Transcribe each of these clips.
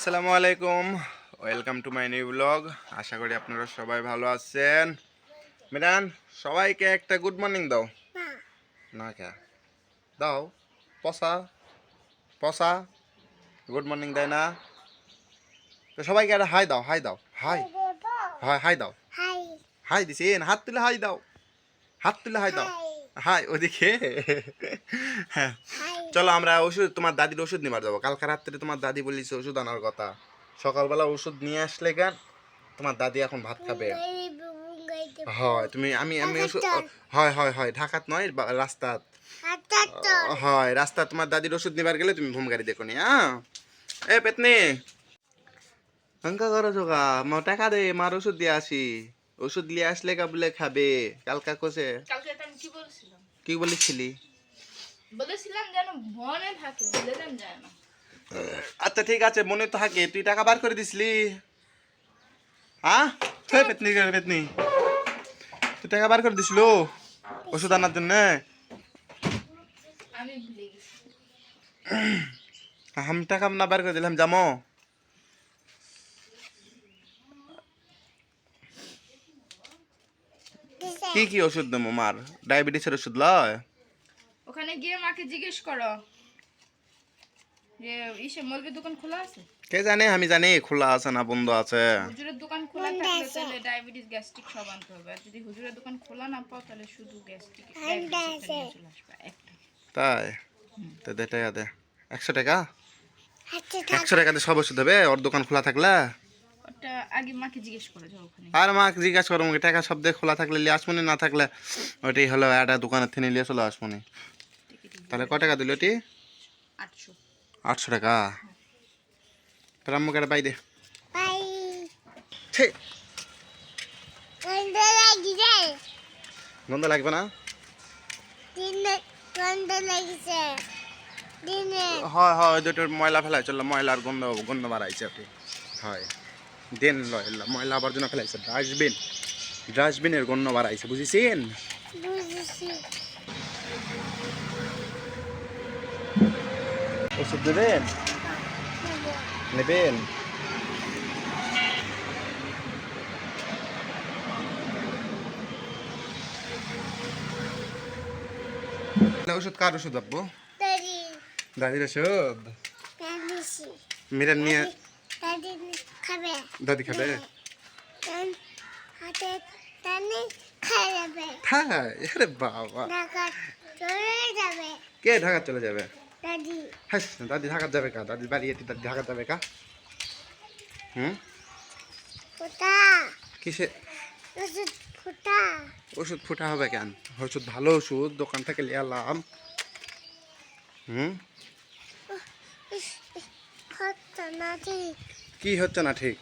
আসসালামু আলাইকুম, welcome to my new blog. আশা করি আপনারা সবাই ভালো আছেন। মিরান, সবাইকে একটা গুড মর্নিং দাও। না কে দাও? পসা পসা গুড মর্নিং দেয় না তো? সবাইকে একটা হাই দাও, হাই দাও, হাই হাই হাই দাও। হাই দিছি, হাত তুলে হাই দাও, হাত তুলে হাই দাও। হাই ওদিকে। হ্যাঁ, চলো আমরা ওষুধ, তোমার দাদির ওষুধ নিবার যাবো। কালকে রাত্রে তোমার দাদি বলিস ওষুধ আনার কথা। সকালবেলা ওষুধ নিয়ে আসলে কেন? তোমার দাদি এখন ভাত খাবে। হয় তুমি আমি আমি ওষুধ, হয় হয় হয়, ঢাকাত নয়, রাস্তাত হয়, রাস্তা। তোমার দাদির ওষুধ নিবার গেলে তুমি ঘুম গাড়ি দেখো নি। হ্যাঁ, এ পেতনি হাঙ্কা করো যোগা, মা টাকা দে, মার ওষুধ দিয়ে আসি। ওষুধ নিয়ে আসলে বলে খাবে। কালকা কোসে কালকে আমি কি বলছিলাম? কি বলেছিলি? বলেছিলাম যেন মনে থাকে, ভুলে যান যায় না। আচ্ছা ঠিক আছে, মনে তো থাকে। তুই টাকা বার করে দিসলি? হ্যাঁ, পেতনি পেতনি, তুই টাকা বার করে দিছিল ওষুধ আনার জন্য? আমি ভুলে গেছি। আমি টাকা না বার করে দিলাম জামো। কি কি ওষুধ দেবো মার? ডায়াবেটিসের ওষুধ লয়? ওখানে গিয়ে মাকে জিজ্ঞেস করো যে ইসে মুরগির দোকান খোলা আছে। কে জানে, আমি জানি খোলা আছে না বন্ধ আছে। হুজুরের দোকান খোলা থাকলে তাহলে ডায়াবেটিস গ্যাস্ট্রিক সব আনতে হবে, আর যদি হুজুরের দোকান খোলা না পাও তাহলে শুধু গ্যাস্ট্রিক চলে আসবে একটা। তাই তো দে টাকা দে, 100 টাকা। 100 টাকাতে সব ওষুধ হবে ওর দোকান খোলা থাকলে? ওটা আগে মাকে জিজ্ঞেস করে যাও ওখানে। আর মাকে জিজ্ঞাসা করো, টাকা সব দিয়ে খোলা থাকলে লিয়ে আসমনি, না থাকলে ওইটাই হলো একটা দোকানের থেকে লিয়ে চলে আসমনি। তাহলে ক টাকা দিল ওটি? 800। 800 টাকা। তোর আম্মুকে একটা পাই দে। গন্ধ লাগবে না? হয় হয়, দুটোর ময়লা ফেলাই চললো, ময়লার গন্ধ গন্ধ বাড়াইছে ওটি। হয় দেন লয় ময়লা আবর্জনা ফেলাইছে, ডাস্টবিন, ডাস্টবিনের গন্ধ বাড়াইছে, বুঝেছেন? ওষুধ দেবেন, নেবেন? ওষুধ কার ওষুধ আব্বু? দাদির ওষুধ। মিরান নিয়ে দাদি খাবে? তাই? আরে বাবা, কে ঢাকা চলে যাবে? হাস, দাদি ঢাকা যাবে কা? দাদি বাড়ি এটি দাদি ঢাকা যাবে কা? হুম, কিসে ওষুধ ফুটা হবে কেন? ওষুধ ভালো ওষুধ দোকান থেকে লিয়ে আলাম। হুম, কি হচ্ছে না ঠিক?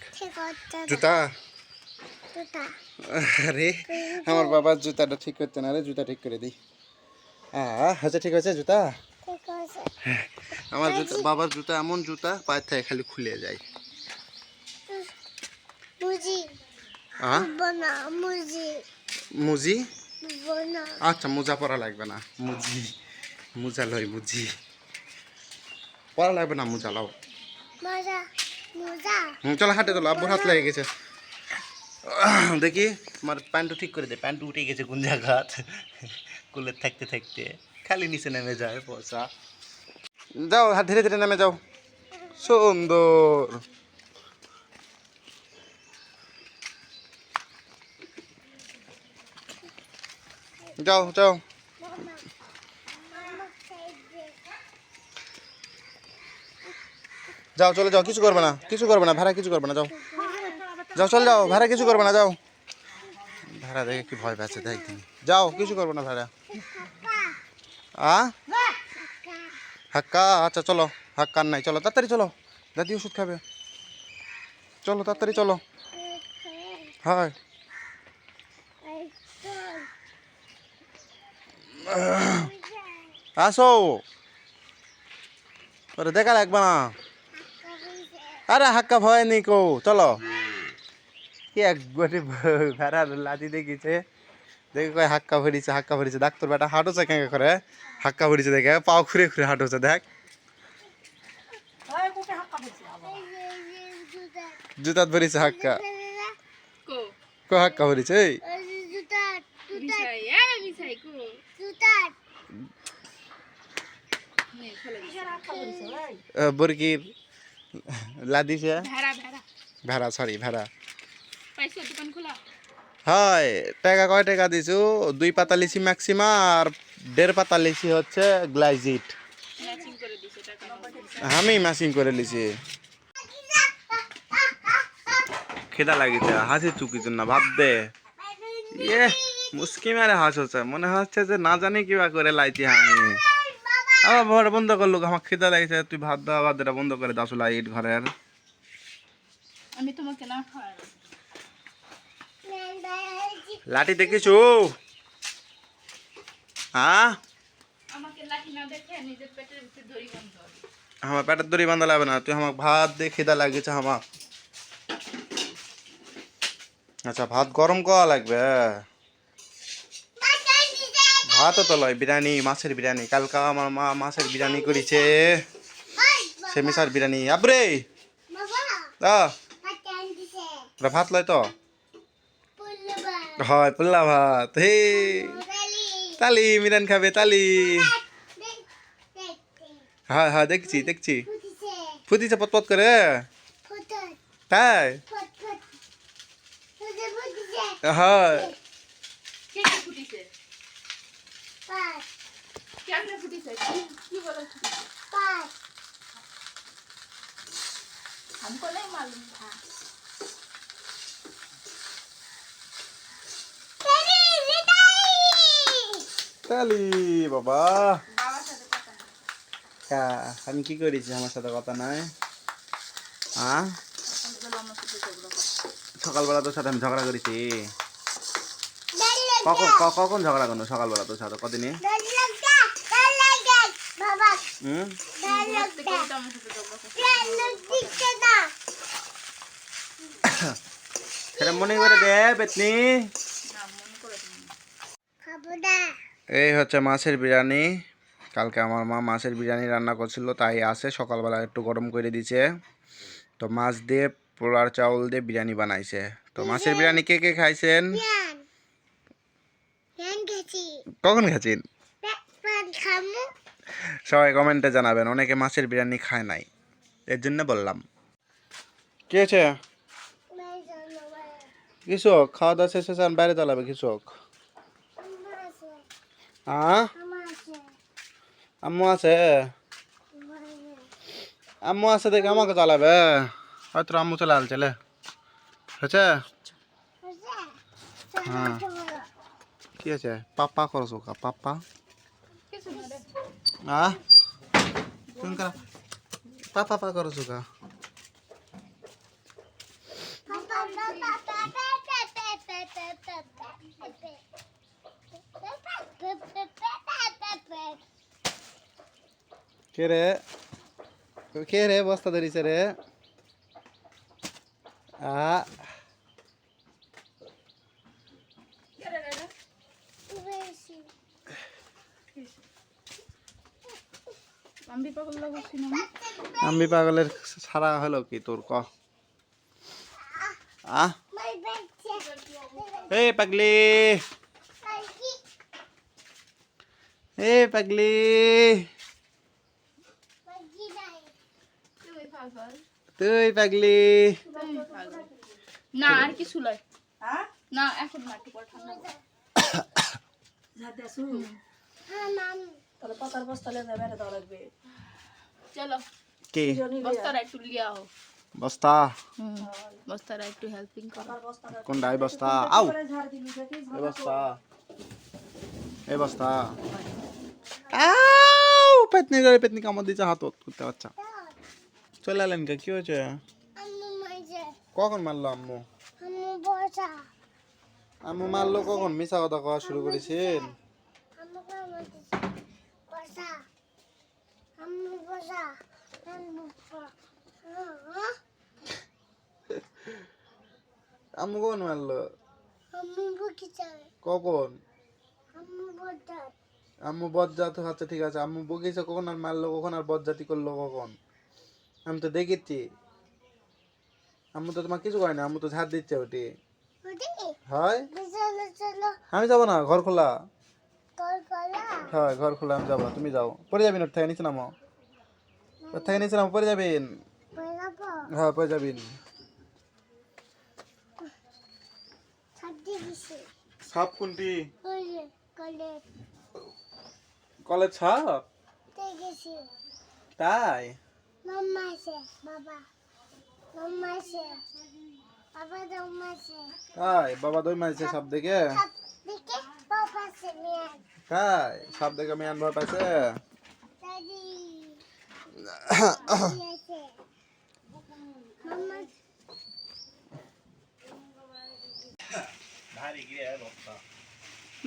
জুতা? আরে আমার বাবার জুতাটা ঠিক হচ্ছে না রে, জুতা ঠিক করে দিই। আচ্ছা ঠিক আছে জুতা। আমার জুতা, বাবার জুতা এমন জুতা পায়ের থেকে খালি খুলে যায়। মুজি? আচ্ছা মোজা পরা লাগবে না, মুজি, মোজা লই, মুজি পরা লাগবে না, মোজা লাও। চলো হাঁটে চলো, আব্বুর হাত লেগে গেছে। দেখি তোমার প্যান্টু ঠিক করে দে, প্যান্টু উঠে গেছে কোন জায়গা কুলের থাকতে থাকতে খালি নিচে নেমে যায় পয়সা। যাও, হাত ধীরে ধীরে নেমে যাও। সুন্দর। যাও যাও যাও, চলে যাও, কিছু করবে না, কিছু করবে না, ভাড়া কিছু করবে না, যাও যাও, চলে যাও, ভাড়া কিছু করবে না, যাও। ভাড়া দেখে কি ভয় পাচ্ছে দেখ, যাও, কিছু করবে না ভাড়া। হাক্কা? আচ্ছা চলো, হাক্কার নাই, চলো তাড়াতাড়ি চলো, দাদি ওষুধ খাবে, চলো তাড়াতাড়ি চলো। হয় আসো, ওরে দেখা লাগবে না। আরে হাক্কা ভয় নেই কো, চলো। কি একবারে ভেড়ার লাঠি দেখিছে, দেখে কয় হাক্কা ভরিছে, হাক্কা ভরিছে। ডাক্তার বেটা হাঁটোছে কেঁকে করে, হাক্কা ভরিছে দেখে পাও খুঁড়ে খুঁড়ে হাঁটোছে, দেখ। জুতাত ভরিছে হাক্কা কো কো হাক্কা ভরিছে এই মিছাই মিছাই কো নে ফেলে দিছে বরকির লাদিছে ভেড়া ভেড়া ভেড়া সরি ভেড়া পাইছো দোকান খোলা হয় টাকা কয় টাকা দিছু 2 পাতা লিচি ম্যাক্সিমা আর 1.5 পাতা লিচি হচ্ছে গ্লাইজিট ম্যাচিং করে দিছে টাকা আমি ম্যাচিং করে লিছি খিদা লাগিছে হাসি চুকিছ না ভাত দে ইয়ে মুস্কি মারে হাস হচ্ছে মনে হচ্ছে যে না জানি কিবা করে লাইছি আমি আবার ঘর বন্ধ করলো আমার খিদা লাগিছে তুই ভাত দেওয়া ভাত দেওয়া বন্ধ করে দাসু লাইট ঘরের আমি তোমাকে না খাওয়াই লাঠি দেখিছু হ্যাঁ আমাকে লাঠি না দেখে নিজের পেটের ভিতরে দড়ি বাঁধতে হবে আমার পেটের দড়ি বাঁধা লাগবে না তুই আমাকে ভাত দিয়ে খিদা লাগিছে আমার আচ্ছা ভাত গরম করা লাগবে ভাতও তো লয় বিরিয়ানি মাছের বিরিয়ানি কালকা আমার মা মাছের বিরিয়ানি করেছে সেমিসার বিরিয়ানি আবরে ভাত লয় তো হয় পুল্লা ভাত হে তালি মিরান খাবে তালি হ্যাঁ হ্যাঁ দেখছি দেখছি ফুটিছে পত করে তাই হয় কে কে ফুটিছে কেমনে ফুটিছে কি বলে ফুটিছে हमको नहीं मालूम था তালি বাবা বাবার সাথে কথা না হ্যাঁ আমি কি করেছি আমার সাথে কথা নাই হ্যাঁ বলো আমার সাথে ঝগড়া করো সকালবেলা তোর সাথে আমি ঝগড়া করেছি কখন ঝগড়া করলো সকালবেলা তোর সাথে কদিনে হুম থেকে এটা আমার সাথে ঝগড়া করো সেটা মনে করে দে পেতনি না মনে করে তুমি এই হচ্ছে মাছের বিরিয়ানি কালকে আমার মা মাছের বিরিয়ানি রান্না করছিল তাই আসে সকালবেলা একটু গরম করে দিছে তো মাছ দিয়ে পোলার চাউল দিয়ে বিরিয়ানি বানাইছে তো মাছের বিরিয়ানি কে কে খাইছেন কখন খাচ্ছেন সবাই কমেন্টে জানাবেন অনেকে মাছের বিরিয়ানি খায় নাই এর জন্য বললাম কি আছে কৃষক খাওয়া দাওয়া শেষে চান বাইরে চালাবে কৃষক হ্যাঁ আম্মু আছে আম্মু আছে দেখে আমাকে চালাবে হয়তো আম্মু চলে আল চলে হয়েছে হ্যাঁ কি আছে পাপ্পা করছো কা পাপ্পা কিছু না রে হ্যাঁ তুমি কারা পাপা পা করছো কা কে রে বস্তা ধরিছে রে আমি পাগল লাগাচ্ছি না আমি পাগলের সারা হলো কি তোর ক এই পাগলি এই পাগলি তুই পাগল তুই পাগলি তুমি পাগল না আর কিছু লয় না এখন না একটু পর ঠান্ডা হবে। চলো কি বস্তারা একটু লিয়ে আও বস্তা বস্তারা একটু হেল্পিং করো কোনটা এই বস্তা আউ এই বস্তা এই বস্তা আউ পেতনি কামড় দিচ্ছে হাতত করতে বাচ্চা চলে এলেন কে কি হয়েছে কখন মারলো আম্মু আম্মু মারলো কখন মিশা কথা কওয়া শুরু করেছেন আম্মু কখন মারলো কখন আম্মু বজ্জাত আচ্ছা ঠিক আছে আম্মু বগিয়েছে কখন আর মারলো কখন আর বজ্জাতি করলো কখন আমি তো দেখেছি আম্মু তো তোমাকে কিছু করে না, আম্মু তো ঝাড় দিচ্ছে ওটি। হয় আমি যাবো না, ঘর খোলা। হ্যাঁ ঘর খোলা, আমি যাবো, তুমি যাও। পরে যাবেন, ওর থেকে নিচে নামো, ওর থেকে নিচে নামো, পরে যাবেন। হ্যাঁ পরে যাবেন। সাপ কোনটি? কলেজ সাপ? তাই? তাই বাবা দই মারছে সাপ দেখে? তাই সাপ দেখে মেয়ান ভয় পাইছে?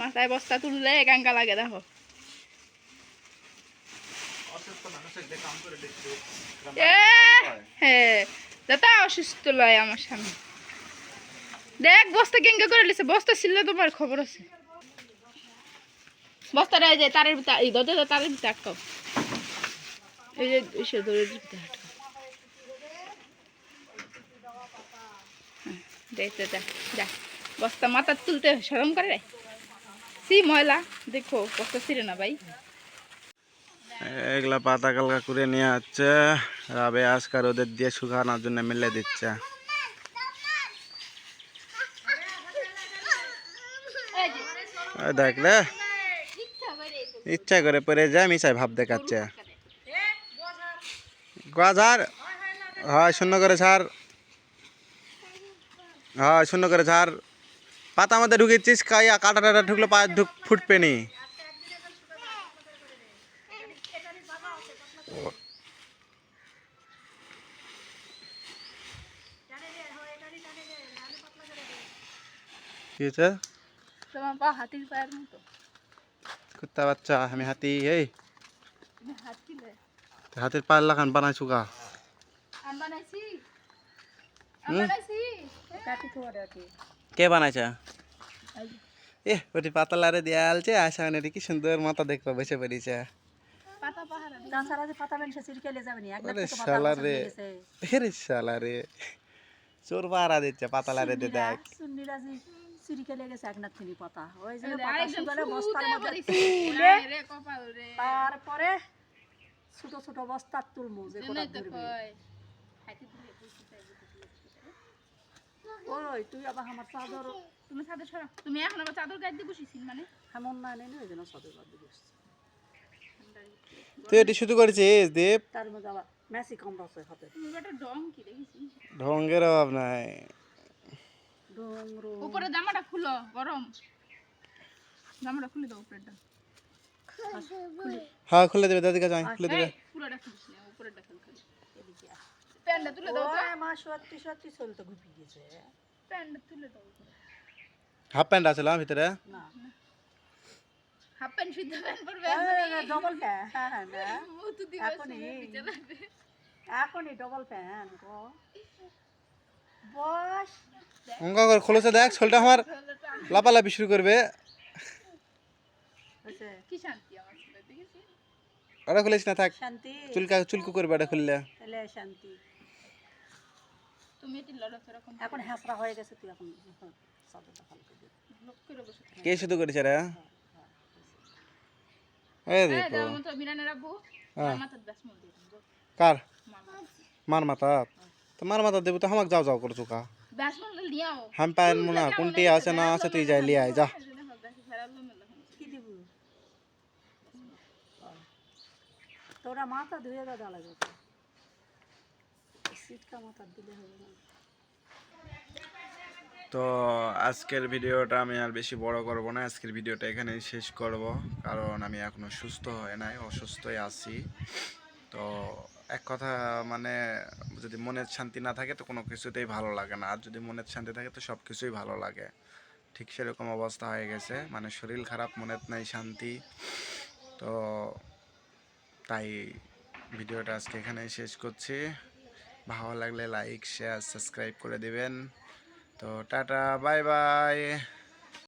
মাথায় বস্তা তুললে একাঙ্কা লাগে দেখো। হ্যাঁ দাদা অসুস্থ লয় আমার স্বামী। দেখ বস্তা কেঙ্কা করে লিছে, বস্তা ছিল তোমার খবর আছে। বস্তাটা এই যে তারের ভিতরে, এই দরজা তারের ভিতরে আটকাও, এই যে সে দড়ির ভিতরে আটকাও। দেখ যা যা, বস্তা মাথা তুলতে শরম করে রে। সি ময়লা, দেখো বস্তা ছিল না ভাই। এগুলা পাতা কালকা করে নিয়ে যাচ্ছে, রাবে আজকার ওদের দিয়ে শুকানোর জন্য মেলে দিচ্ছে। দেখ রে, ইচ্ছা করে পরে যায়, মিশাই ভাব দেখাচ্ছে। গাজার হয় শূন্য করে ছাড়, হয় শূন্য করে ছাড়। পাতা মধ্যে ঢুকেছিস, কাইয়া কাটা টাটা ঢুকলে পায়ে ফুটবে নি। কি হয়েছে? তোমার পা হাতির পায়ের মতো। কুত্তা বাচ্চা, আমি হাতি। এই হাতি লে হাতের পায়ের লাগান বানাইছু গা? আমি বানাইছি, হুম? বানাইছি। কাটি তো ওটা কি কে বানাইছে? এ ওটি পাতলারে দিয়া আলছে, আশা মানে কি সুন্দর মাথা দেখতে বসে পড়িছে। পাতা পাহারা তাছাড়া যে পাতা বেনছে সিরকেলে যাবে নি একদম ওরে থেকে পাতা শালা বছর রে, হয়ে গেছে এরে শালা রে, চোর পাহারা দিচ্ছে পাতালারে দে দেখ। সুন্নিরা যে সিরকেলে গেছে একনাথ থেকে পাতা ওই যে পাতা আরেকজন সুগারে বস্তার মধ্যে তুলে রে কপাল রে। তারপরে ছোট ছোট বস্তা তুলমু যে কোটা জন্যই তো ধরবে কয় হাতি তুলে বসে তাই ওই তুই আবার আমার চাদর তুমি চাদর সরা, তুমি এখন আবার চাদর গায়ে দিয়ে বসেছিস মানে? এমন না নেই ওই জন্য চাদর বাদ দিয়ে বসছে তুই এটি শুধু করেছিস দীপ? তার মধ্যে আবার মেসি কামড়াছে হাতে তুমি একটা ডং কি দেখেছি? ঢঙ্গের অভাব নাই। ডোংরো উপরে জামাটা খুলো, গরম জামাটা খুলে দাও উপরেরটা। হ্যাঁ খুলে দেবে, দাদিকে যাই খুলে দেবে। এই পুরোটা খুলিস না, উপরেরটা খুল খালি। এদিকে প্যান্টটা তুলে দাও তো, মা সত্যি সত্যি চলতে ঘুপি গেছে প্যান্টটা তুলে দাও। হাফ প্যান্ট আছে না ভিতরে? না হাফ প্যান্ট সিদ্ধ প্যান্ট পরবে ডবল প্যান্ট হ্যাঁ না মুতু দিবে এখনই বিছানাতে। এখনই ডবল প্যান্ট গো বস অঙ্ক করে খুলেছে দেখ, শোলটা আমার লাপালাপি শুরু করবে। হয়েছে কি শান্তি আমার ছেলে, দেখেছি? ওটা খুলিস না, থাক, শান্তি চুলকু করবে ওটা খুললে। তাহলে শান্তি তুমি এটি লড়াচড়া কোন এখন হ্যাঁসরা হয়ে গেছে তুই এখন চাদরটা হালকা দে লোক করে বসে থাকে। কে শুধু করেছে রে? এই এই দেখো, দাও মতো বিরানের আব্বু হ্যাঁ। মাথার দাস মল দিয়ে দাও কার মামা মার মাথা? তো মার মাথা দেবো তো আমাকে যাও যাও করছো কা? দাস মল লিয়াও হাম পায়েন মনে হয় কোনটি আছে না আছে, তুই যাই লিয়ে আয় যা। কি দিব তোরা মাথা ধুয়ে দেওয়া লাগবে সিটকা মাথা দিলে হবে না তো আজকের ভিডিওটা আমি আর বেশি বড় করব না, আজকের ভিডিওটা এখানেই শেষ করব, কারণ আমি এখনো সুস্থ হয় নাই, অসুস্থই আছি। তো এক কথা মানে, যদি মনের শান্তি না থাকে তো কোনো কিছুতেই ভালো লাগে না, আর যদি মনের শান্তি থাকে তো সব কিছুই ভালো লাগে। ঠিক সেরকম অবস্থা হয়ে গেছে, মানে শরীর খারাপ, মনের নাই শান্তি। তো তাই ভিডিওটা আজকে এখানেই শেষ করছি। ভালো লাগলে লাইক শেয়ার সাবস্ক্রাইব করে দিবেন। তো টাটা বাই বাই।